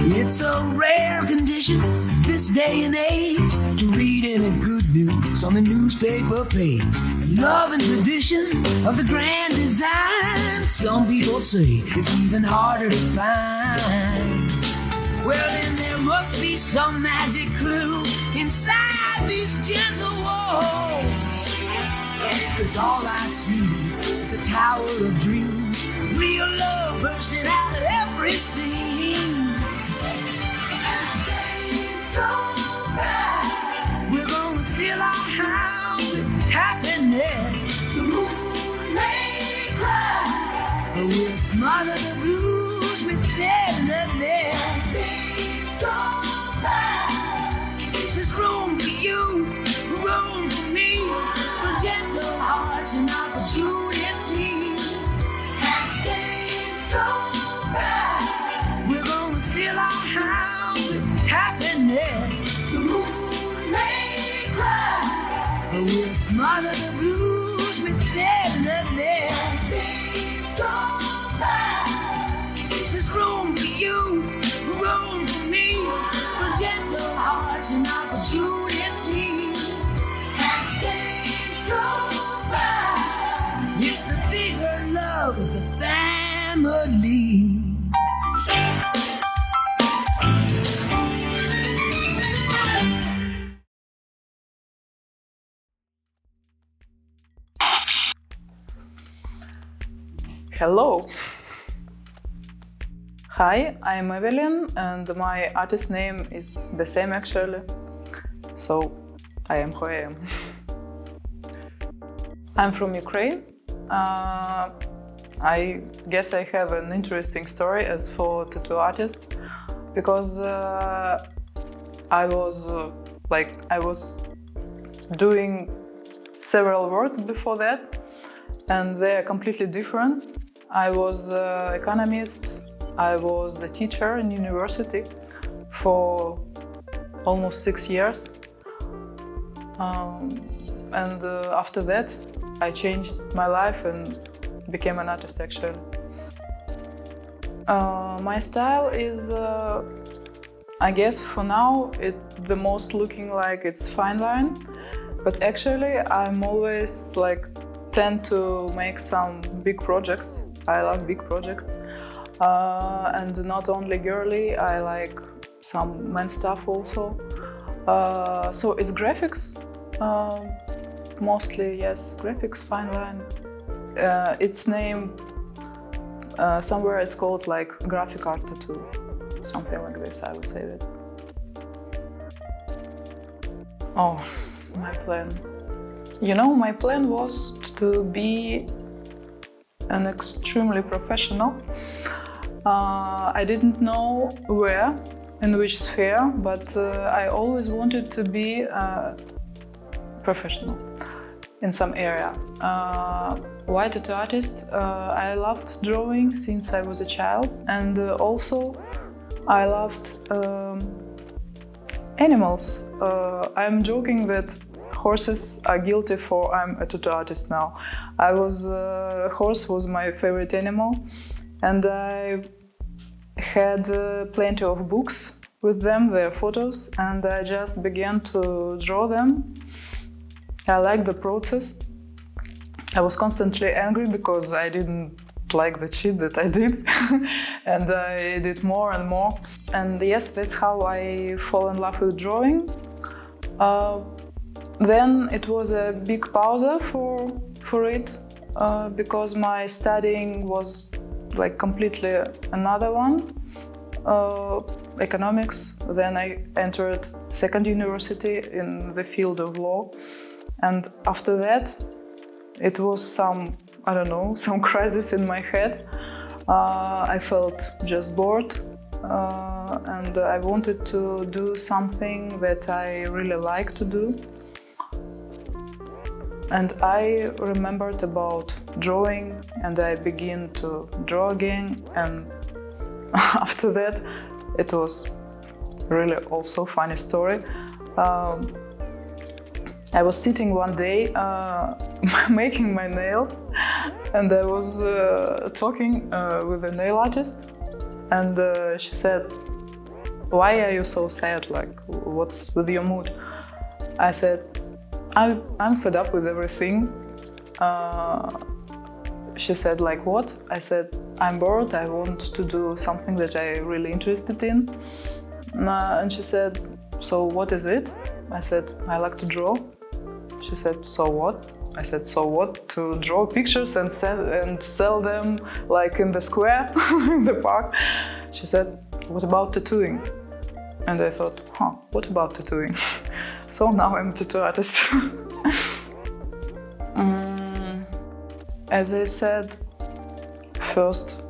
It's a rare condition this day and age to read any good news on the newspaper page. Love and tradition of the grand design, some people say it's even harder to find. Well, then there must be some magic clue inside these gentle walls, 'cause all I see is a tower of dreams, real love bursting out of every scene. As days go by, we're gonna fill our house with happiness. The moon may cry, but we'll smother the blues with tenderness. As days go by, there's room for you, room for me, for gentle hearts and opportunity. As days go by, we're gonna fill our house with happiness. The moon may cry, but we'll smother the blues with tenderness. As days go by, there's room for you, room for me, for gentle hearts and opportunity. As days go by, it's the bigger love of the family. Hello! Hi, I'm Eveline and my artist name is the same actually, so I am who I am. I'm from Ukraine. I guess I have an interesting story as for tattoo artist, because I was doing several works before that, and they are completely different. I was an economist, I was a teacher in university for almost 6 years. And after that, I changed my life and became an artist actually. My style is, I guess for now, the most looking like it's fine line, but actually I'm always tend to make some big projects. I love big projects, and not only girly, I like some men stuff also. So it's graphics, mostly, yes, graphics, fine line. Its name, somewhere it's called graphic art tattoo, something like this, I would say that. Oh, my plan. My plan was to be an extremely professional. I didn't know where, in which sphere, but I always wanted to be professional in some area. Why tattoo artist? I loved drawing since I was a child, and also I loved animals. I'm joking that horses are guilty for I'm a tattoo artist now. Horse was my favorite animal, and I had plenty of books with them, their photos, and I just began to draw them. I liked the process. I was constantly angry because I didn't like the shit that I did, and I did more and more. And yes, that's how I fall in love with drawing. Then it was a big pause for it, because my studying was completely another one, economics. Then I entered second university in the field of law, and after that it was some crisis in my head. I felt just bored, and I wanted to do something that I really like to do. And I remembered about drawing, and I began to draw again. And after that, it was really also funny story. I was sitting one day making my nails, and I was talking with a nail artist, and she said, "Why are you so sad? Like, what's with your mood?" I said, I'm fed up with everything. She said, like, what? I said, I'm bored, I want to do something that I'm really interested in. And she said, so what is it? I said, I like to draw. She said, so what? I said, so what? To draw pictures and sell them like in the square, in the park. She said, what about tattooing? And I thought, what about tattooing? So now I'm a tattoo artist. As I said, first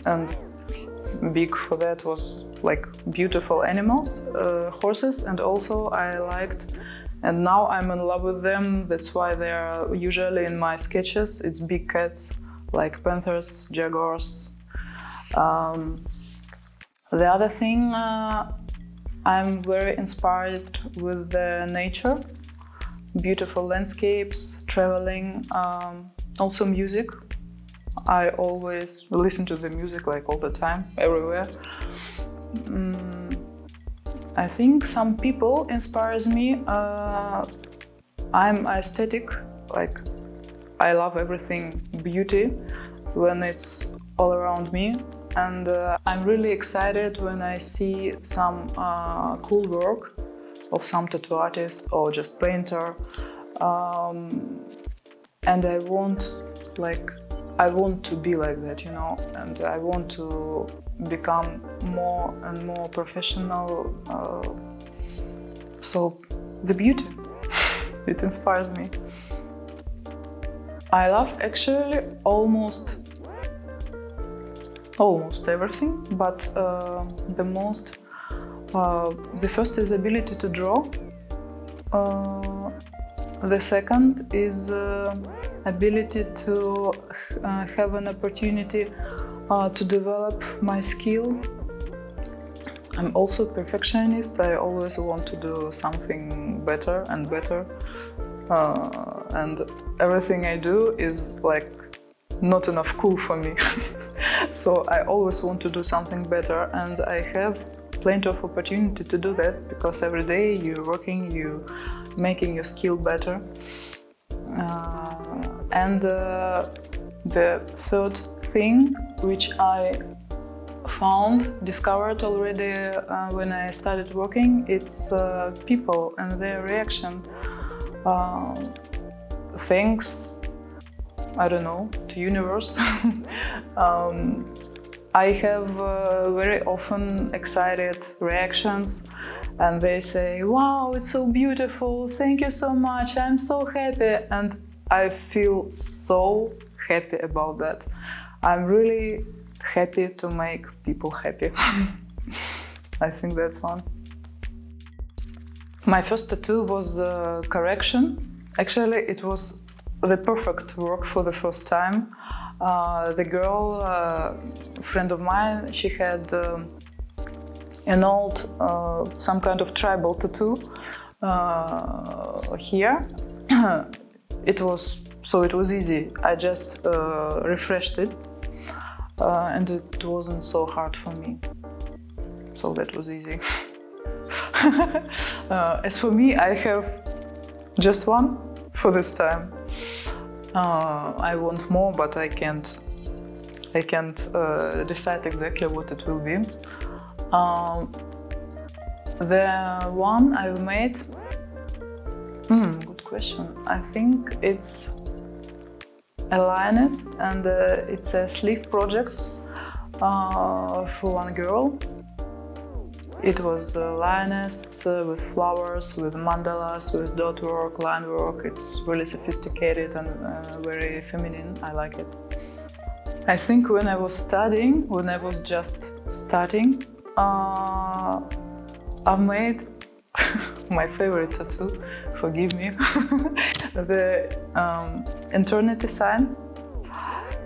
and big for that was like beautiful animals, horses, and also I liked, and now I'm in love with them. That's why they are usually in my sketches. It's big cats like panthers, jaguars. The other thing, I'm very inspired with the nature, beautiful landscapes, traveling, also music. I always listen to the music like all the time, everywhere. I think some people inspires me. I'm aesthetic, like I love everything beauty when it's all around me. And I'm really excited when I see some cool work of some tattoo artist or just painter, and I want to be like that, you know, and I want to become more and more professional. So the beauty, it inspires me. I love actually almost everything, but the first is ability to draw. The second is ability to have an opportunity to develop my skill. I'm also a perfectionist. I always want to do something better and better, and everything I do is like not enough cool for me. So I always want to do something better, and I have plenty of opportunity to do that because every day you're working, you're making your skill better. And the third thing, which I discovered already when I started working, it's people and their reaction. Thanks, I don't know, to universe. I have very often excited reactions, and they say, wow, it's so beautiful, thank you so much, I'm so happy. And I feel so happy about that. I'm really happy to make people happy. I think that's one. My first tattoo was correction. Actually, it was the perfect work for the first time. The girl, a friend of mine, she had an old, some kind of tribal tattoo here. It was easy. I just refreshed it, and it wasn't so hard for me. So that was easy. As for me, I have just one for this time. I want more, but I can't decide exactly what it will be. The one I've made, good question. I think it's a lioness, and it's a sleeve project for one girl. It was a lioness with flowers, with mandalas, with dot work, line work. It's really sophisticated and very feminine. I like it. I think when I was just starting, I made my favorite tattoo, forgive me, the eternity sign.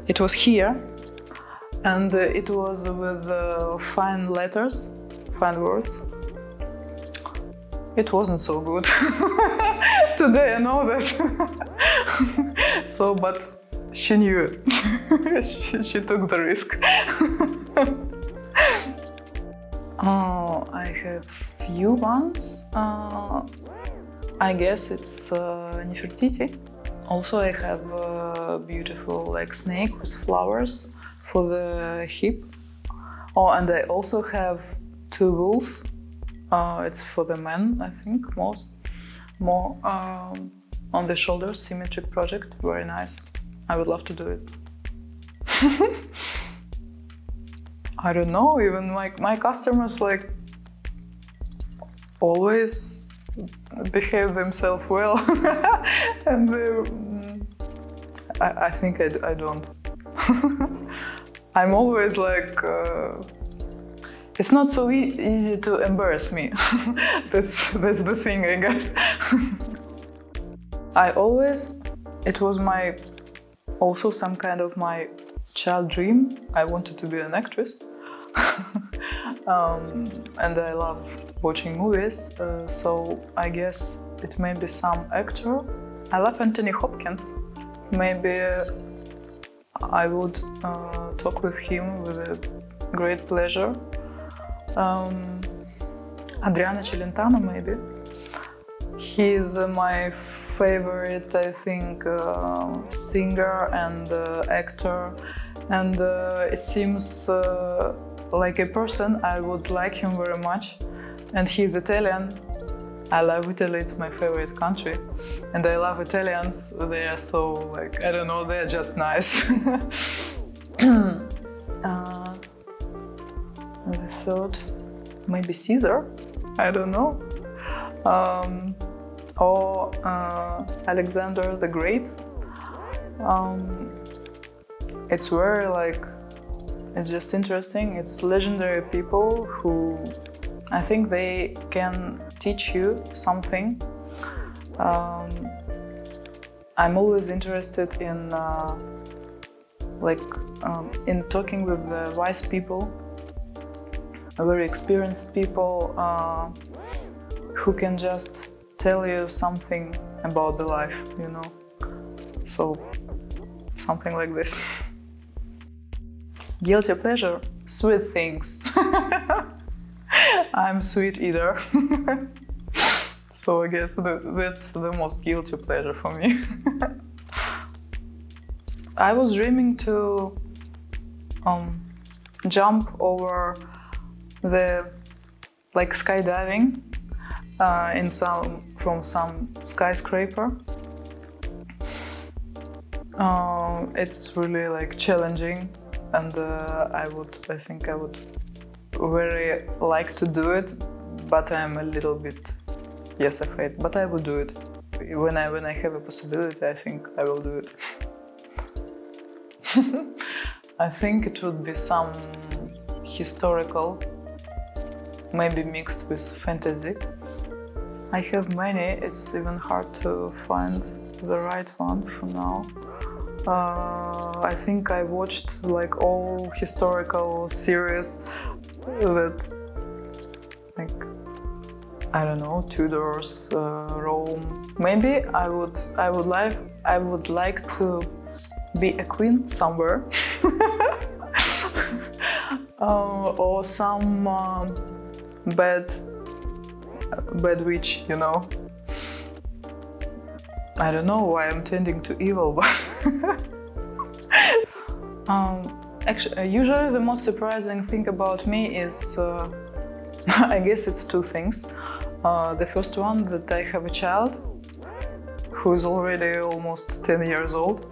It was here, and it was with fine letters, fine words. it wasn't so good. Today I know that. So, but she knew it. she took the risk. I have few ones. I guess it's Nefertiti. Also, I have a beautiful like snake with flowers for the hip. Oh, and I also have 2 wolves. It's for the men, I think, more on the shoulders, symmetric project, very nice. I would love to do it. I don't know, even my customers like always behave themselves well, and I think I don't. I'm always like. It's not so easy to embarrass me. That's the thing, I guess. It was also some kind of my child dream. I wanted to be an actress. And I love watching movies, so I guess it may be some actor. I love Anthony Hopkins. Maybe I would talk with him with a great pleasure. Adriano Celentano, maybe. He is my favorite, I think, singer and actor, and it seems like a person I would like him very much. And he's Italian. I love Italy, it's my favorite country, and I love Italians. They are so like, I don't know, they're just nice. The third, maybe Caesar, I don't know, or Alexander the Great. It's very like, it's just interesting. It's legendary people who I think they can teach you something. I'm always interested in in talking with wise people, very experienced people who can just tell you something about the life, you know. So something like this. Guilty pleasure, sweet things. I'm sweet eater. So I guess that's the most guilty pleasure for me. I was dreaming to jump over the skydiving from some skyscraper. It's really challenging, and I think I would very like to do it, but I'm a little bit afraid. But I will do it when I have a possibility. I think I will do it. I think it would be some historical, maybe mixed with fantasy. I have many. It's even hard to find the right one for now. I think I watched all historical series that, I don't know, Tudors, Rome. Maybe I would like to be a queen somewhere, or some bad witch, you know. I don't know why I'm tending to evil, but actually, usually the most surprising thing about me is, I guess it's 2 things. The first one, that I have a child who is already almost 10 years old.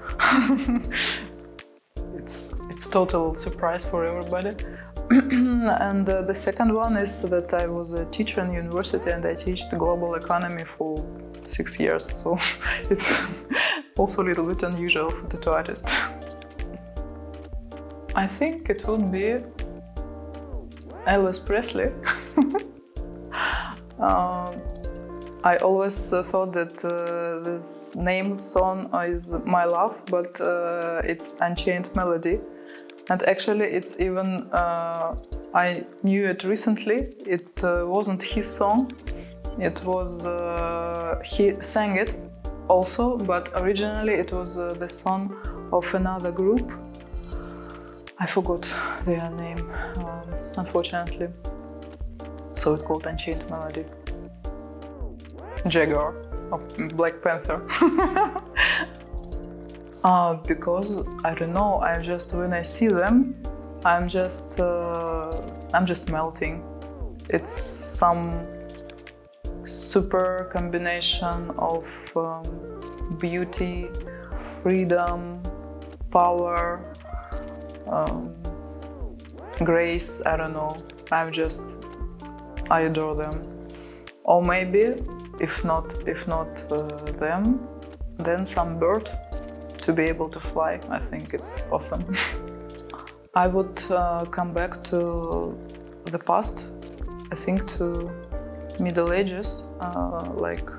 It's total surprise for everybody. And the second one is that I was a teacher in university, and I teach the global economy for 6 years, so it's also a little bit unusual for tattoo artist. I think it would be Elvis Presley. I always thought that this name song is My Love, but it's Unchained Melody. And actually it's even, I knew it recently, it wasn't his song, It was he sang it also, but originally it was the song of another group. I forgot their name, unfortunately. So it's called Unchained Melody. Jaguar of Black Panther. Because I don't know. When I see them, I'm just melting. It's some super combination of beauty, freedom, power, grace. I don't know. I adore them. Or maybe, if not them, then some bird to be able to fly. I think it's awesome. I would come back to the past. I think to Middle Ages, like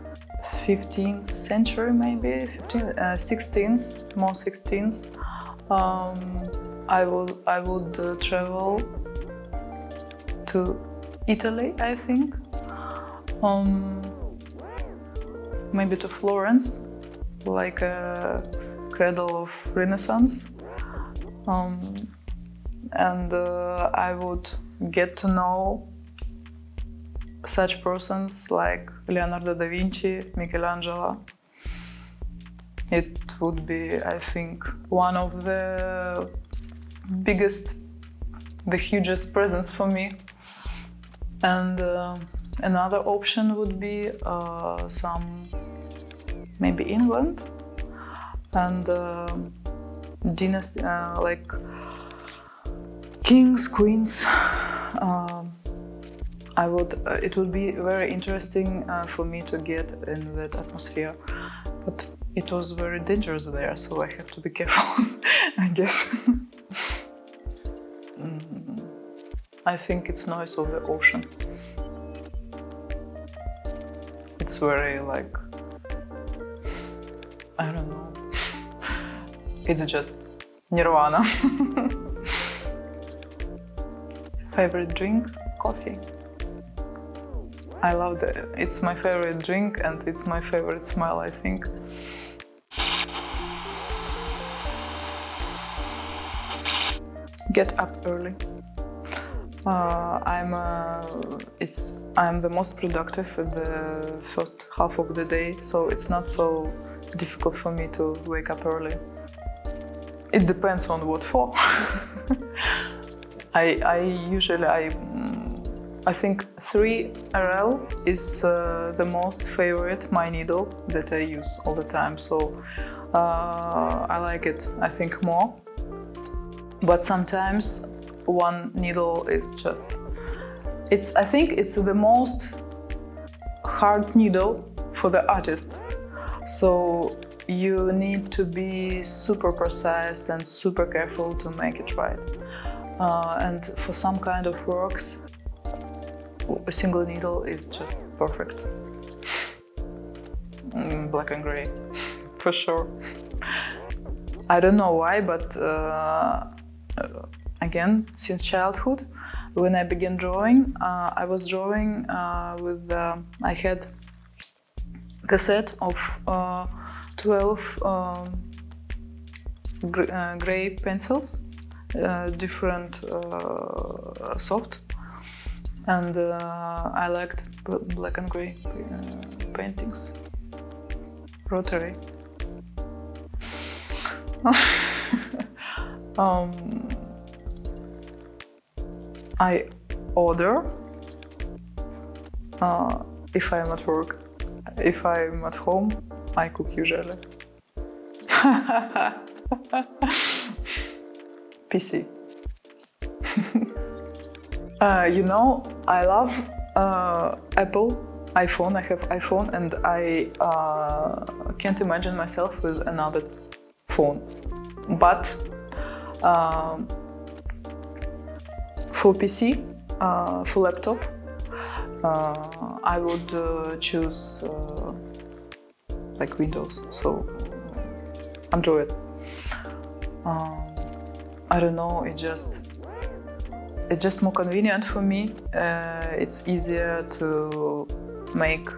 15th century maybe, 16th, more 16th. I would travel to Italy, I think. Maybe to Florence, like a cradle of Renaissance. And I would get to know such persons like Leonardo da Vinci, Michelangelo. It would be, I think, one of the hugest presents for me. And another option would be maybe England and dynasty, like kings, queens. It would be very interesting for me to get in that atmosphere, but it was very dangerous there, so I have to be careful, I guess. I think it's noise of the ocean. It's very like, I don't know. It's just nirvana. Favorite drink? Coffee. I love that. It's my favorite drink and it's my favorite smell, I think. Get up early. I'm the most productive in the first half of the day, so it's not so difficult for me to wake up early. It depends on what for. I think 3 RL is the most favorite, my needle that I use all the time. So I like it, I think, more. But sometimes one needle is just, I think it's the most hard needle for the artist. So you need to be super precise and super careful to make it right. And for some kind of works, a single needle is just perfect. Black and gray, for sure. I don't know why, but again, since childhood, when I began drawing, I was drawing with, I had the set of 12 gray pencils, different soft. And I liked black and gray paintings. Rotary. I order if I'm at work. If I'm at home, I cook usually. PC. I love Apple, iPhone. I have iPhone and I can't imagine myself with another phone. But for PC, for laptop, I would choose like Windows, so Android. I don't know, it's just more convenient for me. It's easier to make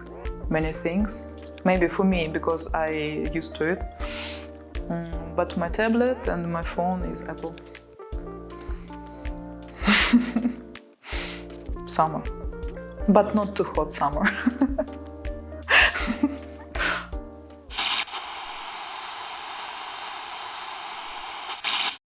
many things. Maybe for me, because I used to it. But my tablet and my phone is Apple. Summer. But not too hot summer.